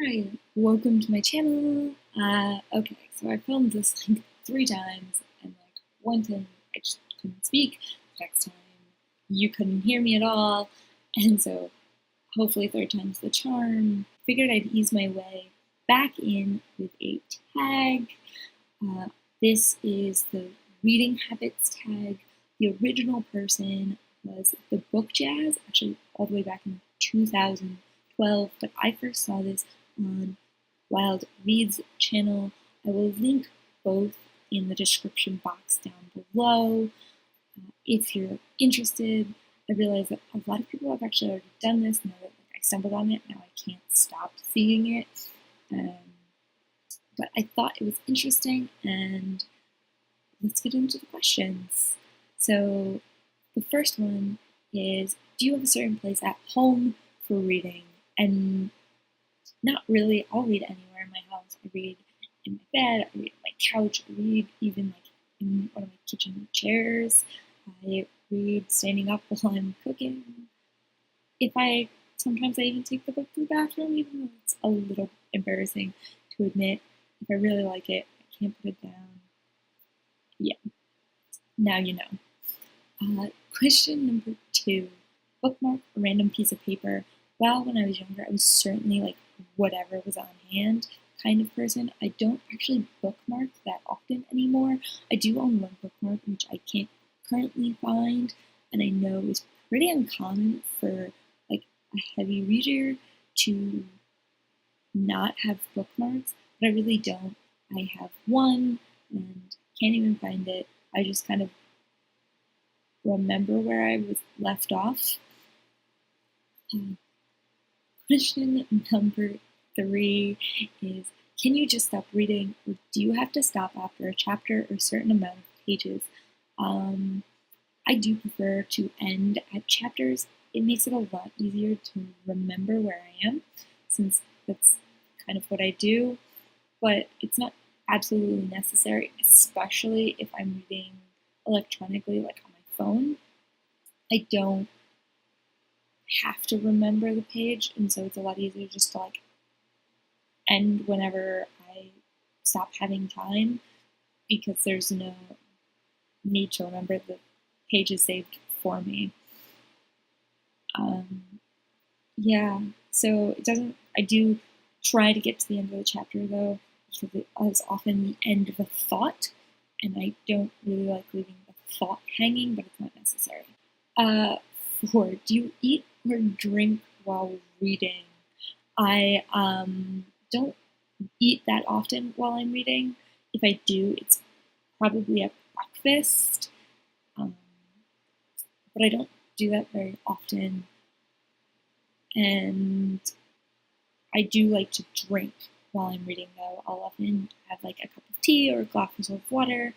Hi, welcome to my channel. Okay, so I filmed this like 3 times, and like one time I just couldn't speak, next time you couldn't hear me at all, and so hopefully third time's the charm. Figured I'd ease my way back in with a tag. Uh, this is the reading habits tag. The original person was the book jazz, actually all the way back in 2012, but I first saw this on Wild Reads channel. I will link both in the description box down below. If you're interested, I realize that a lot of people have actually already done this. Now that I stumbled on it, now I can't stop seeing it. But I thought it was interesting, and let's get into the questions. So the first one is, do you have a certain place at home for reading? And not really. I'll read anywhere in my house. I read in my bed, I read on my couch, I read even like in one of my kitchen chairs. I read standing up while I'm cooking. Sometimes I even take the book to the bathroom, even though it's a little embarrassing to admit. If I really like it, I can't put it down. Yeah, now you know. Question number 2. Bookmark a random piece of paper. Well, when I was younger, I was certainly like whatever was on hand kind of person. I don't actually bookmark that often anymore. I do own one bookmark, which I can't currently find, and I know is pretty uncommon for like a heavy reader to not have bookmarks, but I really don't. I have one and can't even find it. I just kind of remember where I was left off. Question number 3 is, can you just stop reading, or do you have to stop after a chapter or a certain amount of pages? I do prefer to end at chapters. It makes it a lot easier to remember where I am, since that's kind of what I do, but it's not absolutely necessary, especially if I'm reading electronically, like on my phone. I don't have to remember the page, and so it's a lot easier just to like end whenever I stop having time, because there's no need to remember the page is saved for me. Yeah, so it doesn't. I do try to get to the end of the chapter though, because it is often the end of a thought, and I don't really like leaving the thought hanging, but it's not necessary. 4. Do you eat or drink while reading? I don't eat that often while I'm reading. If I do, it's probably at breakfast, but I don't do that very often. And I do like to drink while I'm reading, though. I'll often have like a cup of tea or a glass of water.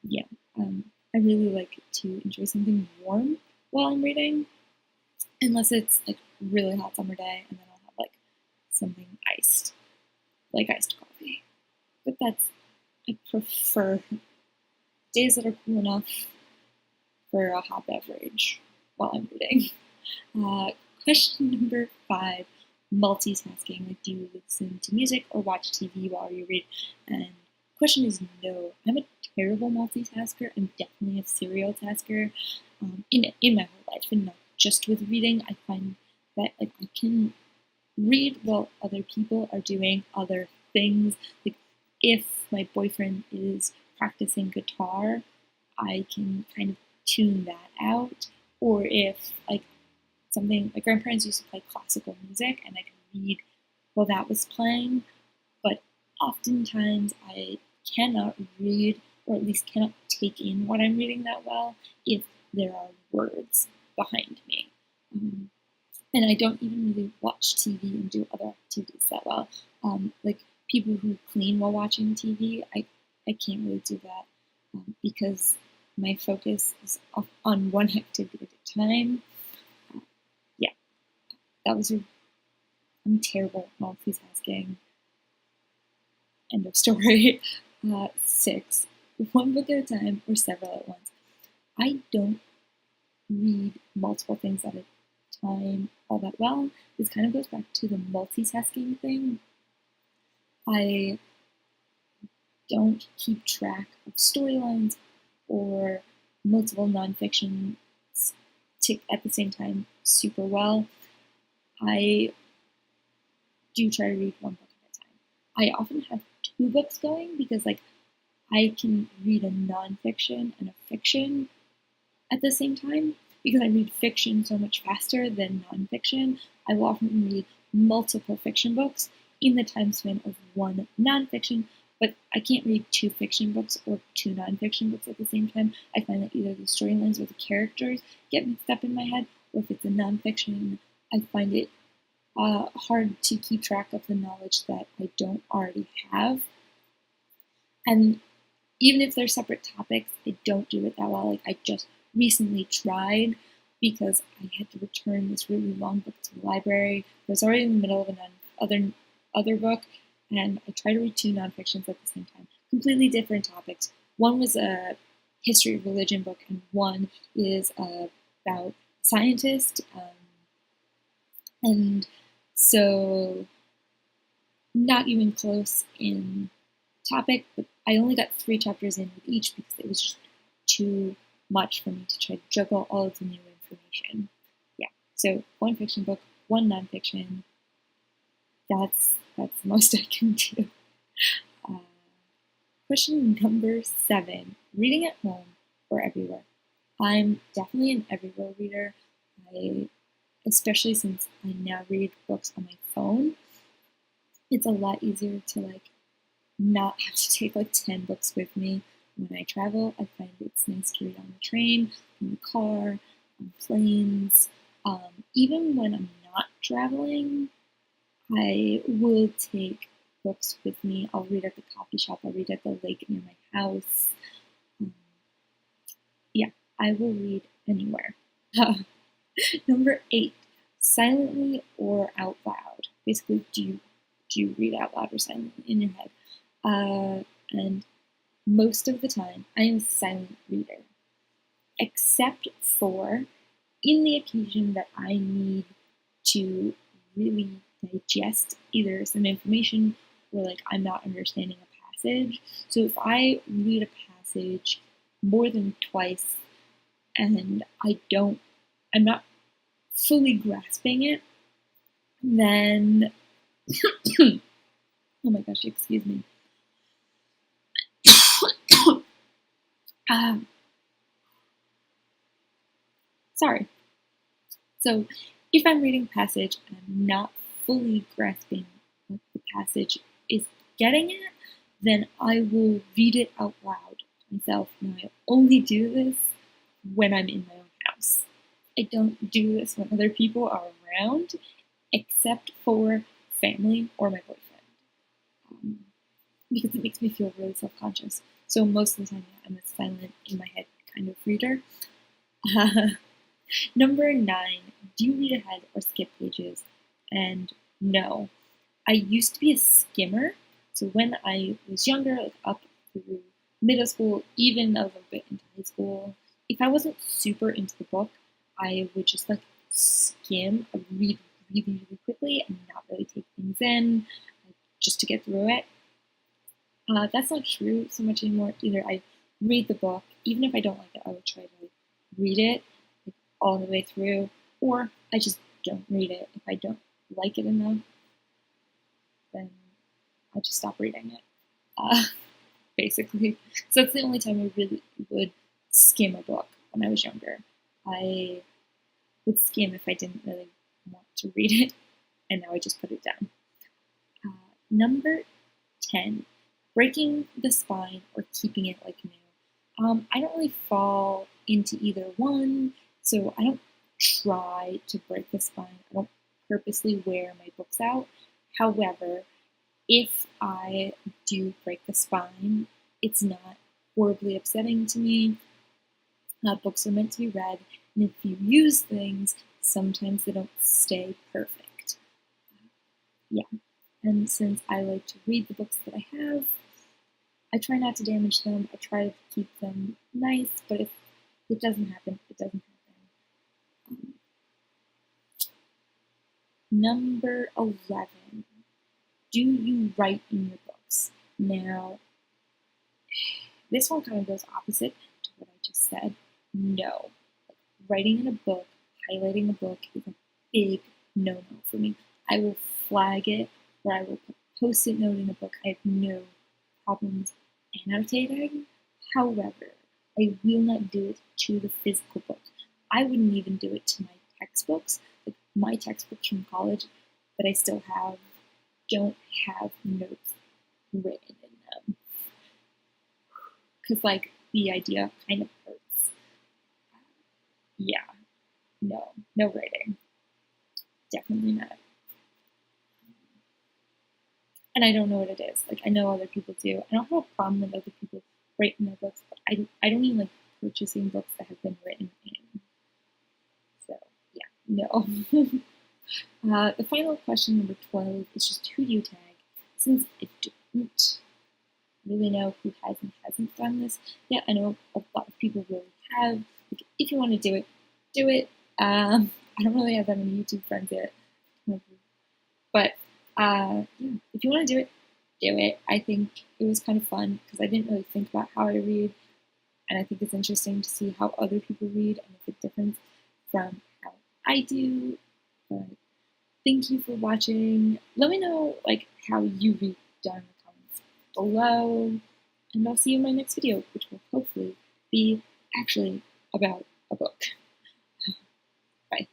Yeah, I really like to enjoy something warm while I'm reading, unless it's like really hot summer day, and then I'll have like something iced, like iced coffee. But I prefer days that are cool enough for a hot beverage while I'm reading. Question number 5, multitasking. Like, do you listen to music or watch TV while you read? And question is no. I'm a terrible multitasker. I'm definitely a serial tasker in my whole life, and not just with reading. I find that like I can read while other people are doing other things. Like if my boyfriend is practicing guitar, I can kind of tune that out. Or if like something, my grandparents used to play classical music, and I could read while that was playing, but oftentimes I cannot read, or at least cannot take in what I'm reading that well if there are words behind me. And I don't even really watch TV and do other activities that well. Like people who clean while watching TV, I can't really do that because my focus is on one activity at a time. Yeah, I'm terrible at multitasking. End of story. 6. One book at a time or several at once. I don't read multiple things at a time all that well. This kind of goes back to the multitasking thing. I don't keep track of storylines or multiple nonfiction tick at the same time super well. I do try to read one book at a time. I often have two books going because I can read a nonfiction and a fiction at the same time. Because I read fiction so much faster than nonfiction, I will often read multiple fiction books in the time span of one nonfiction, but I can't read two fiction books or two nonfiction books at the same time. I find that either the storylines or the characters get mixed up in my head, or if it's a nonfiction, I find it hard to keep track of the knowledge that I don't already have. And even if they're separate topics, I don't do it that well. I just recently tried because I had to return this really long book to the library. I was already in the middle of another book, and I tried to read two nonfictions at the same time. Completely different topics. One was a history of religion book, and one is about scientists. And so, not even close in topic, but I only got 3 chapters in with each because it was just too much for me to try to juggle all of the new information. Yeah, so one fiction book, one nonfiction. That's the most I can do. Question number 7: reading at home or everywhere? I'm definitely an everywhere reader. Especially since I now read books on my phone. It's a lot easier to not have to take 10 books with me when I travel. I find it's nice to read on the train, in the car, on planes. Even when I'm not traveling, I will take books with me. I'll read at the coffee shop. I'll read at the lake near my house. Yeah, I will read anywhere. Number 8, silently or out loud. Basically, do you read out loud or silently in your head? And most of the time, I am a silent reader, except for in the occasion that I need to really digest either some information or I'm not understanding a passage. So if I read a passage more than twice and I'm not fully grasping it, then oh my gosh, excuse me. Sorry. So if I'm reading a passage and I'm not fully grasping what the passage is getting at, then I will read it out loud myself. Now I only do this when I'm in my own house. I don't do this when other people are around, except for family or my boyfriend, because it makes me feel really self-conscious. So most of the time, I'm a silent, in my head kind of reader. Number 9, do you read ahead or skip pages? And no. I used to be a skimmer, so when I was younger, up through middle school, even a little bit into high school, if I wasn't super into the book, I would just skim, read really, really quickly and not really take things in, just to get through it. That's not true so much anymore. Either I read the book, even if I don't like it, I would try to read it all the way through, or I just don't read it. If I don't like it enough, then I just stop reading it, basically. So that's the only time I really would skim a book when I was younger. I would skim if I didn't really want to read it, and now I just put it down. Number 10, breaking the spine or keeping it new. I don't really fall into either one, so I don't try to break the spine. I don't purposely wear my books out. However, if I do break the spine, it's not horribly upsetting to me. Books are meant to be read, and if you use things, sometimes they don't stay perfect. Yeah, and since I like to read the books that I have, I try not to damage them. I try to keep them nice, but if it doesn't happen, it doesn't happen. Number 11. Do you write in your books? Now, this one kind of goes opposite to what I just said. No. Writing in a book, highlighting a book is a big no-no for me. I will flag it, or I will put post-it note in a book. I have no problems annotating. However, I will not do it to the physical book. I wouldn't even do it to my textbooks. Like my textbooks from college that I still have don't have notes written in them. Because, like, the idea kind of hurts. Yeah, no writing. Definitely not. And I don't know what it is. Like, I know other people do. I don't have a problem with other people write in their books, but I don't even like purchasing books that have been written in. So, yeah, no. The final question, number 12, is just who do you tag? Since I don't really know who has and hasn't done this yet, I know a lot of people really have. Like, if you want to do it, do it. I don't really have that many YouTube friends yet. But yeah, if you want to do it, do it. I think it was kind of fun because I didn't really think about how I read, and I think it's interesting to see how other people read and make a difference from how I do. But thank you for watching. Let me know like how you read down in the comments below, and I'll see you in my next video, which will hopefully be actually about a book. Bye.